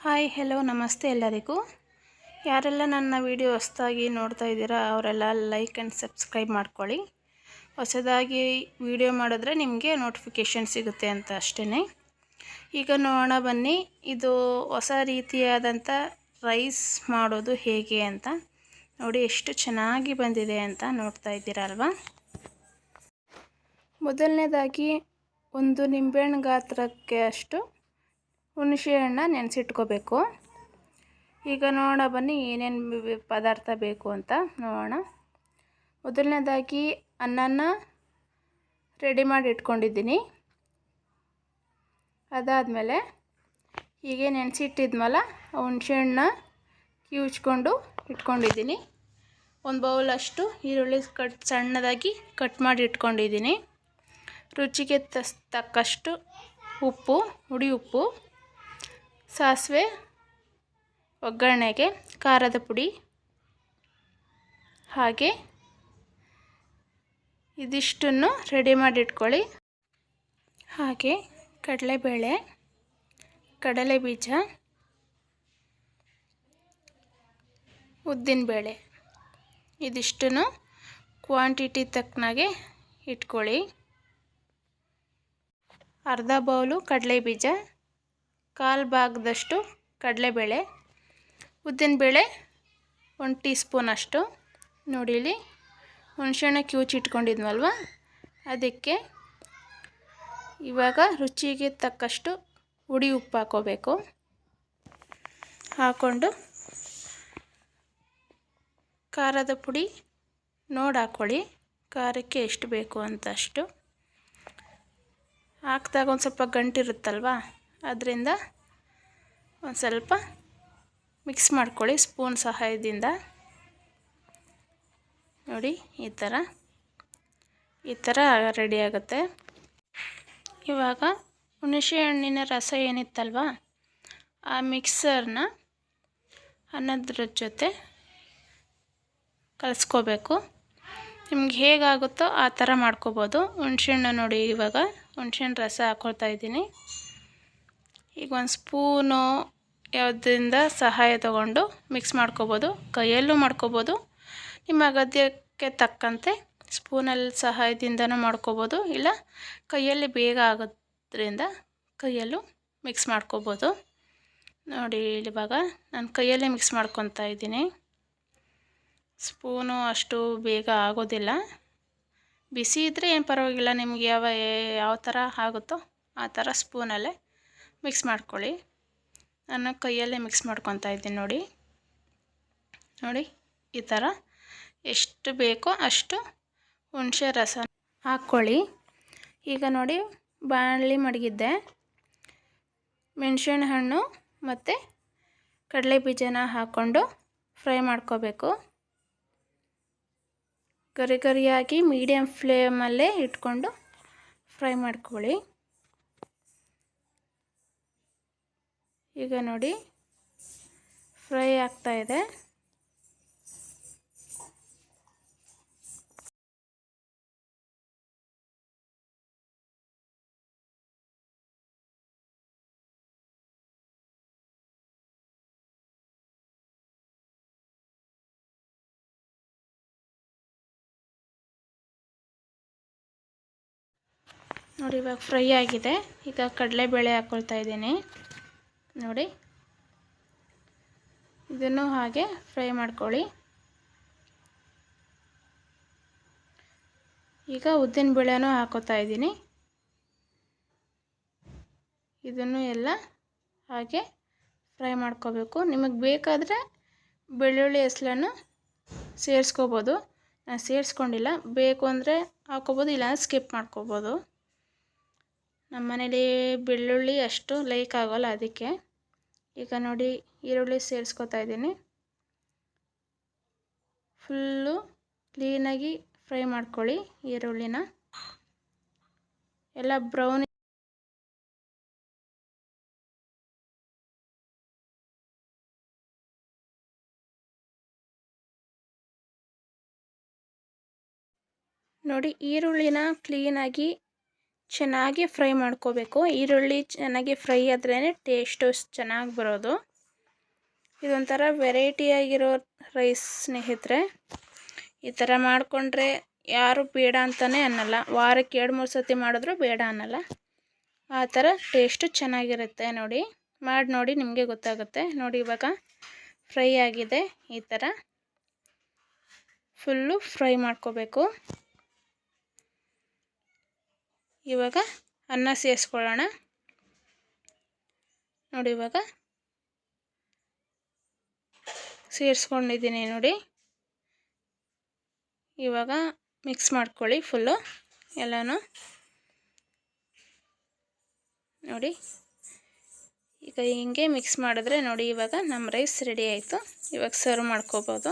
Hi hello ನಮಸ್ತೆ ಎಲ್ಲರಿಗೂ. ಯಾರೆಲ್ಲ ನನ್ನ ವಿಡಿಯೋ ಹೊಸದಾಗಿ ನೋಡ್ತಾ ಇದ್ದೀರಾ ಅವರೆಲ್ಲ ಲೈಕ್ ಆ್ಯಂಡ್ ಸಬ್ಸ್ಕ್ರೈಬ್ ಮಾಡ್ಕೊಳ್ಳಿ. ಹೊಸದಾಗಿ ವಿಡಿಯೋ ಮಾಡಿದ್ರೆ ನಿಮಗೆ ನೋಟಿಫಿಕೇಷನ್ ಸಿಗುತ್ತೆ ಅಂತ ಅಷ್ಟೇ. ಈಗ ನೋಡೋಣ ಬನ್ನಿ, ಇದು ಹೊಸ ರೀತಿಯಾದಂಥ ರೈಸ್ ಮಾಡೋದು ಹೇಗೆ ಅಂತ ನೋಡಿ. ಎಷ್ಟು ಚೆನ್ನಾಗಿ ಬಂದಿದೆ ಅಂತ ನೋಡ್ತಾ ಇದ್ದೀರಾ ಅಲ್ವಾ. ಮೊದಲನೇದಾಗಿ ಒಂದು ನಿಂಬೆಹಣ್ಣು ಗಾತ್ರಕ್ಕೆ ಅಷ್ಟು ಹುಣಸೆ ಹಣ್ಣು ನೆನೆಸಿಟ್ಕೋಬೇಕು. ಈಗ ನೋಡೋಣ ಬನ್ನಿ ಏನೇನು ಪದಾರ್ಥ ಬೇಕು ಅಂತ ನೋಡೋಣ. ಮೊದಲನೇದಾಗಿ ಅನ್ನನ ರೆಡಿ ಮಾಡಿ ಇಟ್ಕೊಂಡಿದ್ದೀನಿ. ಅದಾದಮೇಲೆ ಹೀಗೆ ನೆನೆಸಿಟ್ಟಿದ್ಮೇಲೆ ಹುಣಸೆ ಹಣ್ಣನ್ನ ಕಿವುಚ್ಕೊಂಡು ಇಟ್ಕೊಂಡಿದ್ದೀನಿ. ಒಂದು ಬೌಲಷ್ಟು ಈರುಳ್ಳಿ ಸಣ್ಣದಾಗಿ ಕಟ್ ಮಾಡಿ ಇಟ್ಕೊಂಡಿದ್ದೀನಿ. ರುಚಿಗೆ ತಕ್ಕಷ್ಟು ಉಪ್ಪು, ಹುಡಿ ಉಪ್ಪು, ಸಾಸಿವೆ ಒಗ್ಗರಣೆಗೆ, ಖಾರದ ಪುಡಿ, ಹಾಗೆ ಇದಿಷ್ಟನ್ನು ರೆಡಿ ಮಾಡಿ ಇಟ್ಕೊಳ್ಳಿ. ಹಾಗೆ ಕಡಲೆಬೇಳೆ, ಕಡಲೆ ಬೀಜ, ಉದ್ದಿನಬೇಳೆ ಇದಿಷ್ಟನ್ನು ಕ್ವಾಂಟಿಟಿ ತಕ್ಕನಾಗೆ ಇಟ್ಕೊಳ್ಳಿ. ಅರ್ಧ ಬೌಲು ಕಡಲೆ ಬೀಜ, ಕಾಲು ಭಾಗದಷ್ಟು ಕಡಲೆಬೇಳೆ, ಉದ್ದಿನಬೇಳೆ 1 ಟೀ ಸ್ಪೂನ್ ಅಷ್ಟು. ನೋಡಿ ಇಲ್ಲಿ ಹುಣಸೆಹಣ್ಣು ಕಿವುಚಿಟ್ಕೊಂಡಿದ್ವಲ್ವ, ಅದಕ್ಕೆ ಇವಾಗ ರುಚಿಗೆ ತಕ್ಕಷ್ಟು ಹುಡಿ ಉಪ್ಪು ಹಾಕೋಬೇಕು. ಹಾಕ್ಕೊಂಡು ಖಾರದ ಪುಡಿ ನೋಡಿ ಹಾಕ್ಕೊಳ್ಳಿ, ಖಾರಕ್ಕೆ ಎಷ್ಟು ಬೇಕು ಅಂತ ಅಷ್ಟು. ಹಾಕಿದಾಗ ಒಂದು ಸ್ವಲ್ಪ ಗಂಟಿರುತ್ತಲ್ವ, ಅದರಿಂದ ಒಂದು ಸ್ವಲ್ಪ ಮಿಕ್ಸ್ ಮಾಡ್ಕೊಳ್ಳಿ ಸ್ಪೂನ್ ಸಹಾಯದಿಂದ. ನೋಡಿ ಈ ಥರ ರೆಡಿ ಆಗುತ್ತೆ. ಇವಾಗ ಹುಣಸೆ ಹಣ್ಣಿನ ರಸ ಏನಿತ್ತಲ್ವ, ಆ ಮಿಕ್ಸರ್ನ ಅನ್ನದ ಜೊತೆ ಕಲಿಸ್ಕೋಬೇಕು. ನಿಮ್ಗೆ ಹೇಗಾಗುತ್ತೋ ಆ ಥರ ಮಾಡ್ಕೋಬೋದು. ಹುಣಸೆಹಣ್ಣು ನೋಡಿ, ಇವಾಗ ಹುಣಸೆಹಣ್ಣು ರಸ ಹಾಕ್ಕೊಳ್ತಾ ಇದ್ದೀನಿ. ಈಗ ಒಂದು ಸ್ಪೂನು ಯಾವುದರಿಂದ ಸಹಾಯ ತಗೊಂಡು ಮಿಕ್ಸ್ ಮಾಡ್ಕೋಬೋದು. ಕೈಯಲ್ಲೂ ಮಾಡ್ಕೋಬೋದು, ನಿಮ್ಮ ಅಗತ್ಯಕ್ಕೆ ತಕ್ಕಂತೆ ಸ್ಪೂನಲ್ಲಿ ಸಹಾಯದಿಂದನೂ ಮಾಡ್ಕೋಬೋದು, ಇಲ್ಲ ಕೈಯಲ್ಲಿ ಬೇಗ ಆಗೋದ್ರಿಂದ ಕೈಯಲ್ಲೂ ಮಿಕ್ಸ್ ಮಾಡ್ಕೋಬೋದು. ನೋಡಿ ಇವಾಗ ನಾನು ಕೈಯಲ್ಲೇ ಮಿಕ್ಸ್ ಮಾಡ್ಕೊತಾ ಇದ್ದೀನಿ. ಸ್ಪೂನು ಅಷ್ಟು ಬೇಗ ಆಗೋದಿಲ್ಲ. ಬಿಸಿ ಇದ್ದರೆ ಏನು ಪರವಾಗಿಲ್ಲ, ನಿಮಗೆ ಯಾವ ಥರ ಆಗುತ್ತೋ ಆ ಥರ ಸ್ಪೂನಲ್ಲೇ ಮಿಕ್ಸ್ ಮಾಡ್ಕೊಳ್ಳಿ. ನಾನು ಕೈಯಲ್ಲೇ ಮಿಕ್ಸ್ ಮಾಡ್ಕೊತಾ ಇದ್ದೀನಿ. ನೋಡಿ ಈ ಥರ ಎಷ್ಟು ಬೇಕೋ ಅಷ್ಟು ಹುಣಸೆ ರಸ ಹಾಕ್ಕೊಳ್ಳಿ. ಈಗ ನೋಡಿ ಬಾಣಲಿ ಮಡಗಿದ್ದೆ, ಮೆಣಸಿನ ಹಣ್ಣು ಮತ್ತು ಕಡಲೆ ಬೀಜನ ಹಾಕ್ಕೊಂಡು ಫ್ರೈ ಮಾಡ್ಕೋಬೇಕು. ಗರಿಯಾಗಿ ಮೀಡಿಯಮ್ ಫ್ಲೇಮಲ್ಲೇ ಇಟ್ಕೊಂಡು ಫ್ರೈ ಮಾಡ್ಕೊಳ್ಳಿ. ಈಗ ನೋಡಿ ಫ್ರೈ ಆಗ್ತಾ ಇದೆ. ನೋಡಿ ಇವಾಗ ಫ್ರೈ ಆಗಿದೆ. ಈಗ ಕಡಲೆಬೇಳೆ ಹಾಕ್ಕೊಳ್ತಾ ಇದ್ದೀನಿ. ನೋಡಿ ಇದನ್ನು ಹಾಗೆ ಫ್ರೈ ಮಾಡ್ಕೊಳ್ಳಿ. ಈಗ ಉದ್ದಿನಬೇಳೆನೂ ಹಾಕೋತಾ ಇದ್ದೀನಿ. ಇದನ್ನು ಎಲ್ಲ ಹಾಗೆ ಫ್ರೈ ಮಾಡ್ಕೋಬೇಕು. ನಿಮಗೆ ಬೇಕಾದರೆ ಬೆಳ್ಳುಳ್ಳಿ ಹೆಸಳನ್ನು ಸೇರಿಸ್ಕೋಬೋದು. ನಾನು ಸೇರಿಸ್ಕೊಂಡಿಲ್ಲ, ಬೇಕು ಅಂದರೆ ಹಾಕೋಬೋದು, ಇಲ್ಲ ಸ್ಕಿಪ್ ಮಾಡ್ಕೋಬೋದು. ನಮ್ಮ ಮನೇಲಿ ಬೆಳ್ಳುಳ್ಳಿ ಅಷ್ಟು ಲೈಕ್ ಆಗೋಲ್ಲ, ಅದಕ್ಕೆ. ಈಗ ನೋಡಿ ಈರುಳ್ಳಿ ಸೇರಿಸ್ಕೊತಾ ಇದ್ದೀನಿ. ಫುಲ್ಲು ಕ್ಲೀನಾಗಿ ಫ್ರೈ ಮಾಡ್ಕೊಳ್ಳಿ ಈರುಳ್ಳಿನ. ಎಲ್ಲ ಬ್ರೌನ್ ನೋಡಿ, ಈರುಳ್ಳಿನ ಕ್ಲೀನಾಗಿ ಚೆನ್ನಾಗಿ ಫ್ರೈ ಮಾಡ್ಕೋಬೇಕು. ಈರುಳ್ಳಿ ಚೆನ್ನಾಗಿ ಫ್ರೈ ಆದ್ರೇ ಟೇಸ್ಟು ಚೆನ್ನಾಗಿ ಬರೋದು. ಇದೊಂಥರ ವೆರೈಟಿಯಾಗಿರೋ ರೈಸ್ ಸ್ನೇಹಿತರೆ. ಈ ಥರ ಮಾಡಿಕೊಂಡ್ರೆ ಯಾರು ಬೇಡ ಅಂತಲೇ ಅನ್ನಲ್ಲ. ವಾರಕ್ಕೆ 2-3 ಸತಿ ಮಾಡಿದ್ರೂ ಬೇಡ ಅನ್ನಲ್ಲ. ಆ ಥರ ಟೇಸ್ಟು ಚೆನ್ನಾಗಿರುತ್ತೆ. ನೋಡಿ ಮಾಡಿ ನೋಡಿ ನಿಮಗೆ ಗೊತ್ತಾಗುತ್ತೆ. ನೋಡಿ ಇವಾಗ ಫ್ರೈ ಆಗಿದೆ. ಈ ಥರ ಫುಲ್ಲು ಫ್ರೈ ಮಾಡ್ಕೋಬೇಕು. ಇವಾಗ ಅನ್ನ ಸೇರಿಸ್ಕೊಳ್ಳೋಣ. ನೋಡಿ ಇವಾಗ ಸೇರಿಸ್ಕೊಂಡಿದ್ದೀನಿ ನೋಡಿ. ಇವಾಗ ಮಿಕ್ಸ್ ಮಾಡ್ಕೊಳ್ಳಿ ಫುಲ್ಲು ಎಲ್ಲನೂ. ನೋಡಿ ಈಗ ಹಿಂಗೆ ಮಿಕ್ಸ್ ಮಾಡಿದ್ರೆ ನೋಡಿ ಇವಾಗ ನಮ್ಮ ರೈಸ್ ರೆಡಿ ಆಯಿತು. ಇವಾಗ ಸರ್ವ್ ಮಾಡ್ಕೋಬೋದು.